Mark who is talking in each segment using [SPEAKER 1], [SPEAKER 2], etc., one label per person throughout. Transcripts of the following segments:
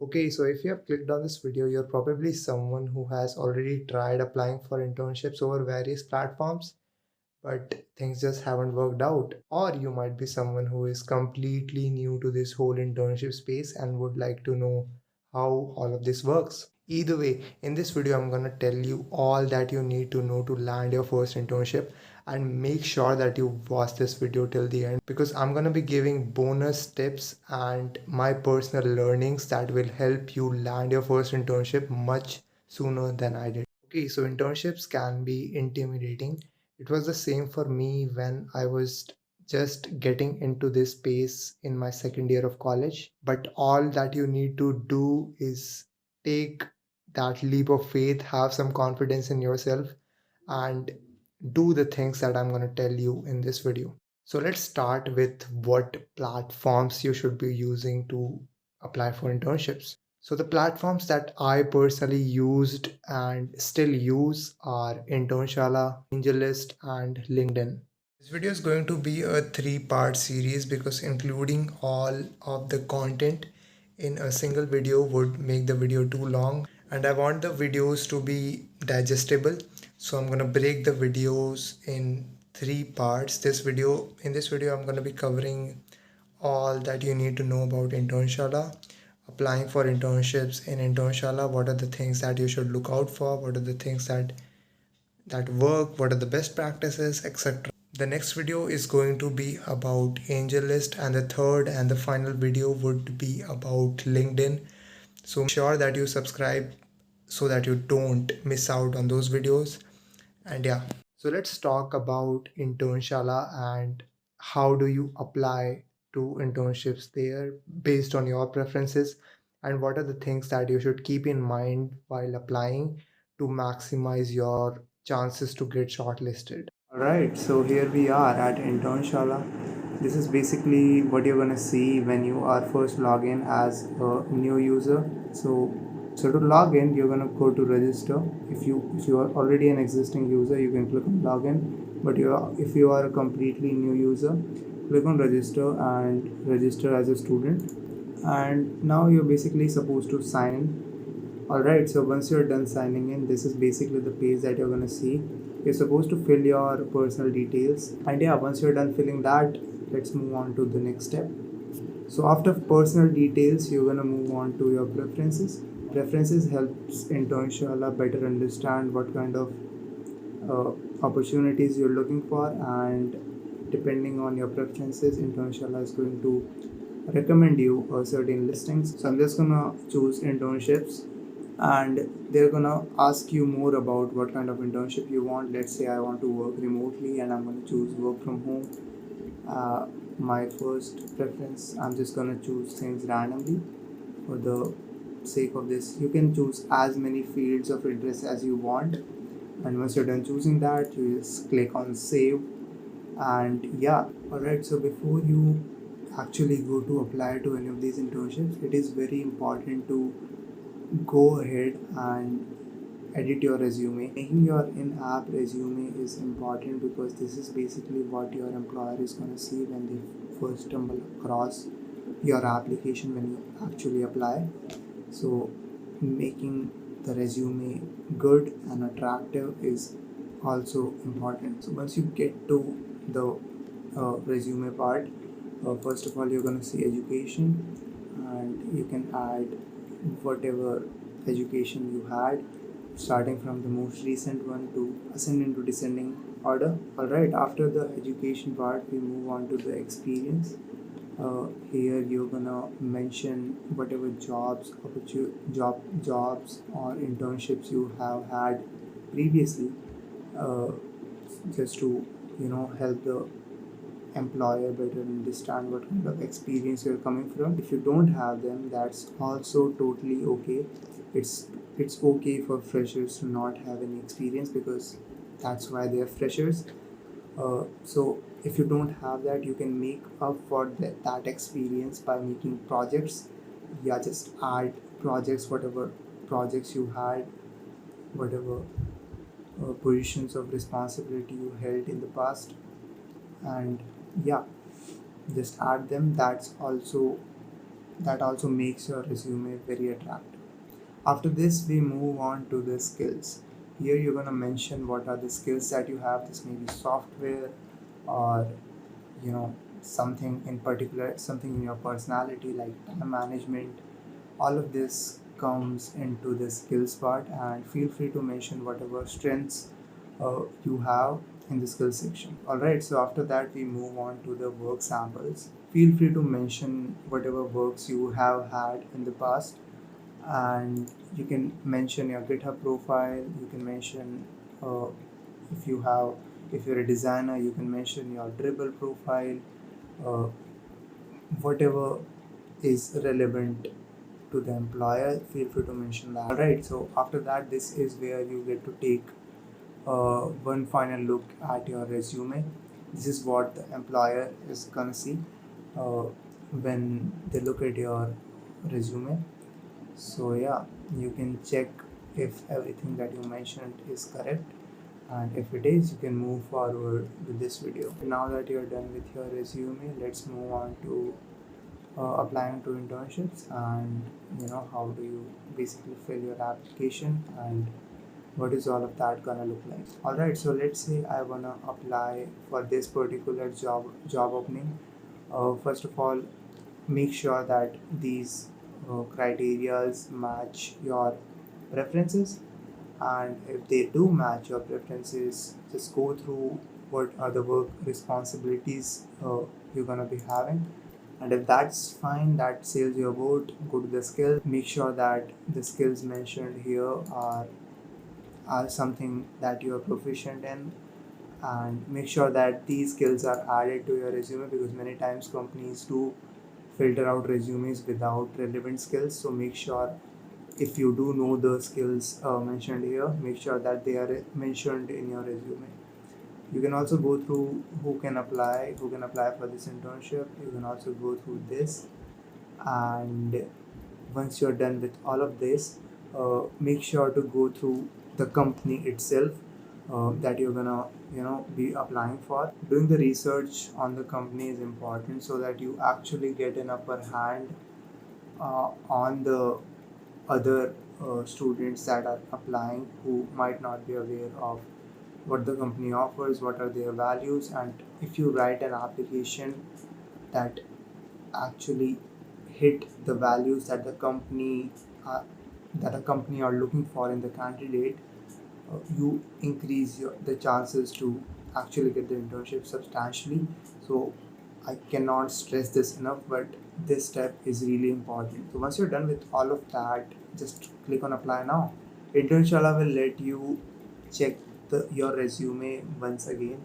[SPEAKER 1] Okay, so if you have clicked on this video, you're probably someone who has already tried applying for internships over various platforms, but things just haven't worked out. Or you might be someone who is completely new to this whole internship space and would like to know how all of this works. Either way, in this video, I'm gonna tell you all that you need to know to land your first internship, and make sure that you watch this video till the end because I'm gonna be giving bonus tips and my personal learnings that will help you land your first internship much sooner than I did. Okay, so internships can be intimidating. It was the same for me when I was just getting into this space in my second year of college. But all that you need to do is take that leap of faith, have some confidence in yourself, and do the things that I'm going to tell you in this video. So let's start with what platforms you should be using to apply for internships. So the platforms that I personally used and still use are Internshala, AngelList, and LinkedIn. This video is going to be a three-part series because including all of the content in a single video would make the video too long, and I want the videos to be digestible. So I'm going to break the videos in three parts. In this video I'm going to be covering all that you need to know about Internshala, applying for internships in Internshala, what are the things that you should look out for, what are the things that work, what are the best practices, etc. The next video is going to be about AngelList, and the third and the final video would be about LinkedIn. So make sure that you subscribe so that you don't miss out on those videos. And yeah, so let's talk about Internshala and how do you apply to internships there based on your preferences, and what are the things that you should keep in mind while applying to maximize your chances to get shortlisted. Alright, so here we are at Internshala. This is basically what you're gonna see when you are first log in as a new user. So to log in, you're gonna go to register. If you are already an existing user, you can click on login. But if you are a completely new user, click on register and register as a student. And now you're basically supposed to sign in. Alright, so once you're done signing in, this is basically the page that you're gonna see. You're supposed to fill your personal details, and yeah, once you're done filling that, let's move on to the next step. So after personal details, you're gonna move on to your preferences. Preferences helps Internshala better understand what kind of opportunities you're looking for, and depending on your preferences, Internshala is going to recommend you a certain listings. So I'm just gonna choose internships, and they're gonna ask you more about what kind of internship you want. Let's say I want to work remotely and I'm gonna choose work from home. My first preference, I'm just gonna choose things randomly for the sake of this. You can choose as many fields of interest as you want, and once you're done choosing that, you just click on save. And yeah, alright, so before you actually go to apply to any of these internships, it is very important to go ahead and edit your resume. Making your in-app resume is important because this is basically what your employer is going to see when they first stumble across your application when you actually apply. So making the resume good and attractive is also important. So once you get to the resume part, first of all, you're going to see education, and you can add whatever education you had, starting from the most recent one to ascending to descending order. Alright, after the education part, we move on to the experience. Here you're gonna mention whatever jobs or internships you have had previously, uh, just to help the employer better understand what kind of experience you're coming from. If you don't have them, that's also totally okay. It's okay for freshers to not have any experience because that's why they're freshers. So if you don't have that, you can make up for that experience by making projects. Yeah, just add projects, whatever projects you had, whatever positions of responsibility you held in the past, and yeah, just add them. That's also that also makes your resume very attractive. After this, we move on to the skills. Here you're going to mention what are the skills that you have. This may be software, or you know something in particular, something in your personality like time management. All of this comes into the skills part, and feel free to mention whatever strengths you have in the skills section. Alright, so after that we move on to the work samples. Feel free to mention whatever works you have had in the past, and you can mention your GitHub profile. You can mention uh, if you have, if you're a designer, you can mention your dribble profile, uh, whatever is relevant to the employer. Feel free to mention that. Alright, so after that, this is where you get to take one final look at your resume. This is what the employer is gonna see uh, when they look at your resume. So yeah, you can check if everything that you mentioned is correct, and if it is, you can move forward with this video. Now that you're done with your resume, let's move on to applying to internships, and how do you basically fill your application, and what is all of that gonna look like. All right, so let's say I wanna apply for this particular job opening. First of all, make sure that these criterias match your preferences, and if they do match your preferences, just go through what are the work responsibilities you're gonna be having, and if that's fine, that sails your boat. Go to the skills. Make sure that the skills mentioned here are something that you are proficient in, and make sure that these skills are added to your resume, because many times companies do filter out resumes without relevant skills. So make sure, if you do know the skills mentioned here, make sure that they are mentioned in your resume. You can also go through who can apply for this internship. You can also go through this, and once you're done with all of this, make sure to go through the company itself that you're gonna be applying for. Doing the research on the company is important, so that you actually get an upper hand on the other students that are applying, who might not be aware of what the company offers, what are their values. And if you write an application that actually hit the values that the company that a company are looking for in the candidate, you increase the chances to actually get the internship substantially. So I cannot stress this enough, but this step is really important. So once you're done with all of that, just click on apply now. Internshala will let you check your resume once again.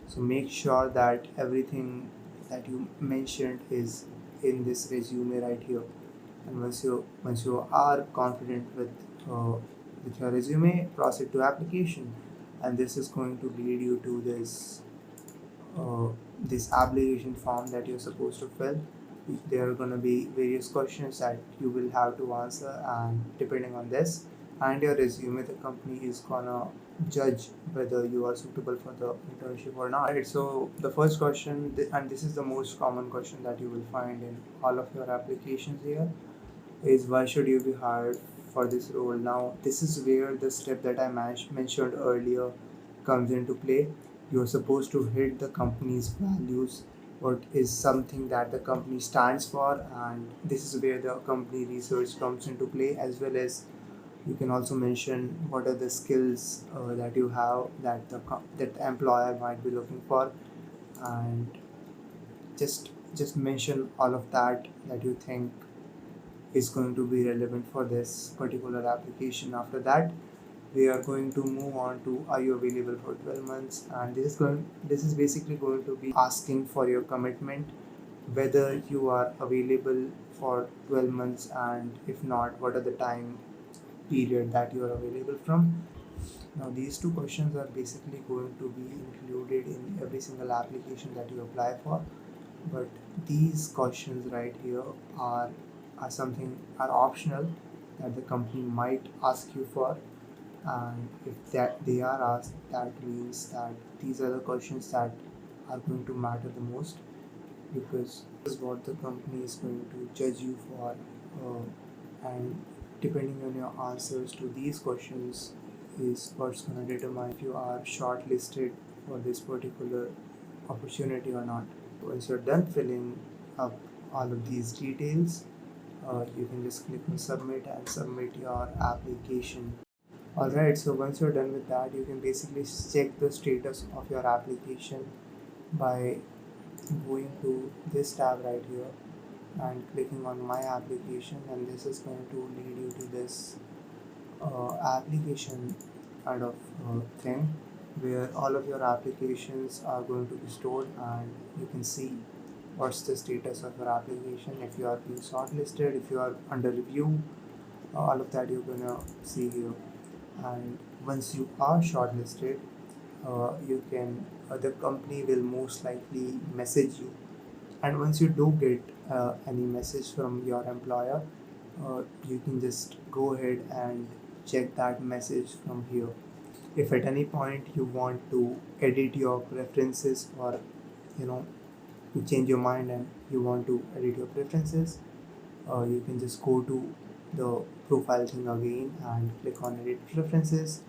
[SPEAKER 1] So make sure that everything that you mentioned is in this resume right here. And once you are confident with your resume, proceed to application, and this is going to lead you to uh, this application form that you're supposed to fill. There are going to be various questions that you will have to answer, and depending on this and your resume, the company is gonna judge whether you are suitable for the internship or not. Right, so the first question, and this is the most common question that you will find in all of your applications here, is why should you be hired for this role. Now this is where the step that I mentioned earlier comes into play. You're supposed to hit the company's values, what is something that the company stands for, and this is where the company research comes into play, as well as you can also mention what are the skills that you have that the employer might be looking for, and just mention all of that you think is going to be relevant for this particular application. After that, we are going to move on to, are you available for 12 months, and this is basically going to be asking for your commitment, whether you are available for 12 months, and if not, what are the time period that you are available from. Now these two questions are basically going to be included in every single application that you apply for, but these questions right here are something are optional that the company might ask you for, and if that they are asked, that means that these are the questions that are going to matter the most. because this is what the company is going to judge you for, and depending on your answers to these questions is what's going to determine if you are shortlisted for this particular opportunity or not. Once you're done filling up all of these details, you can just click on submit and submit your application. Alright, so once you're done with that, you can basically check the status of your application by going to this tab right here and clicking on my application, and this is going to lead you to this application kind of thing where all of your applications are going to be stored, and you can see what's the status of your application, if you are being shortlisted, if you are under review, all of that you're gonna see here. And once you are shortlisted, you can the company will most likely message you, and once you do get any message from your employer, you can just go ahead and check that message from here. If at any point you want to edit your preferences, or you know you change your mind and you want to edit your preferences, you can just go to the profile thing again and click on edit preferences.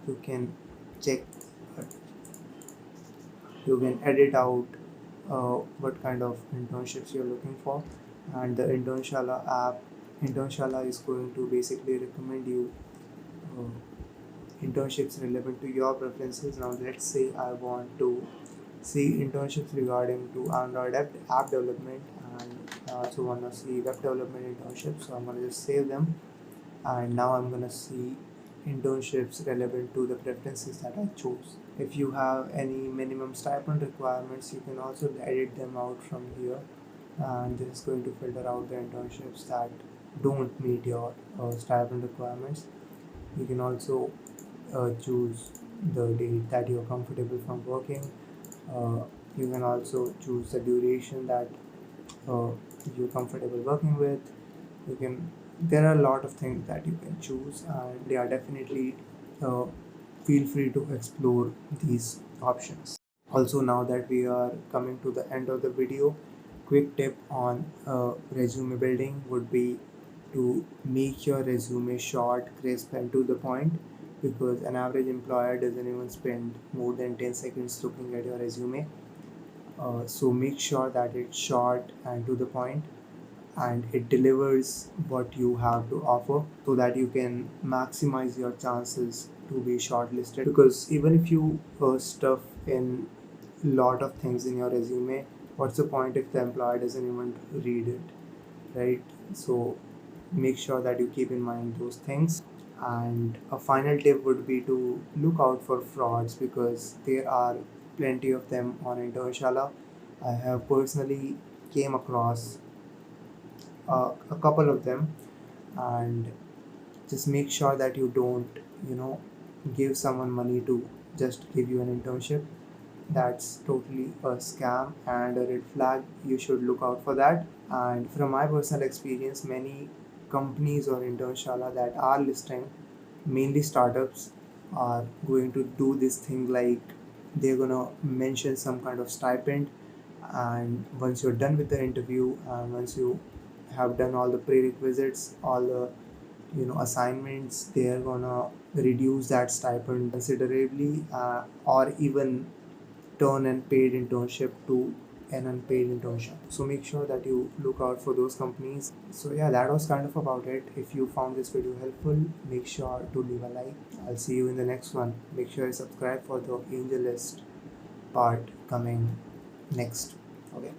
[SPEAKER 1] You can check, you can edit out what kind of internships you're looking for, and the Internshala is going to basically recommend you uh, internships relevant to your preferences. Now let's say I want to see internships regarding to Android app development, and I also want to see web development internships, so I'm going to just save them, and now I'm going to see internships relevant to the preferences that I chose. If you have any minimum stipend requirements, you can also edit them out from here, and this is going to filter out the internships that don't meet your stipend requirements. You can also choose the date that you're comfortable from working. You can also choose the duration that you're comfortable working with. You can There are a lot of things that you can choose, and they are definitely uh, feel free to explore these options. Also, now that we are coming to the end of the video, quick tip on resume building would be to make your resume short, crisp, and to the point, because an average employer doesn't even spend more than 10 seconds looking at your resume. So make sure that it's short and to the point, and it delivers what you have to offer, so that you can maximize your chances to be shortlisted. Because even if you stuff in a lot of things in your resume, what's the point if the employer doesn't even read it, right? So make sure that you keep in mind those things. And a final tip would be to look out for frauds, because there are plenty of them on Internshala. I have personally came across a couple of them, and just make sure that you don't, give someone money to just give you an internship. That's totally a scam and a red flag. You should look out for that. And from my personal experience, many companies or Internshala that are listing, mainly startups, are going to do this thing like they're gonna mention some kind of stipend, and once you're done with the interview and once you have done all the prerequisites, all the assignments, they're gonna reduce that stipend considerably, or even turn an paid internship to an unpaid internship. So make sure that you look out for those companies. So yeah, that was kind of about it. If you found this video helpful, make sure to leave a like. I'll see you in the next one. Make sure you subscribe for the angel list part coming next. Okay.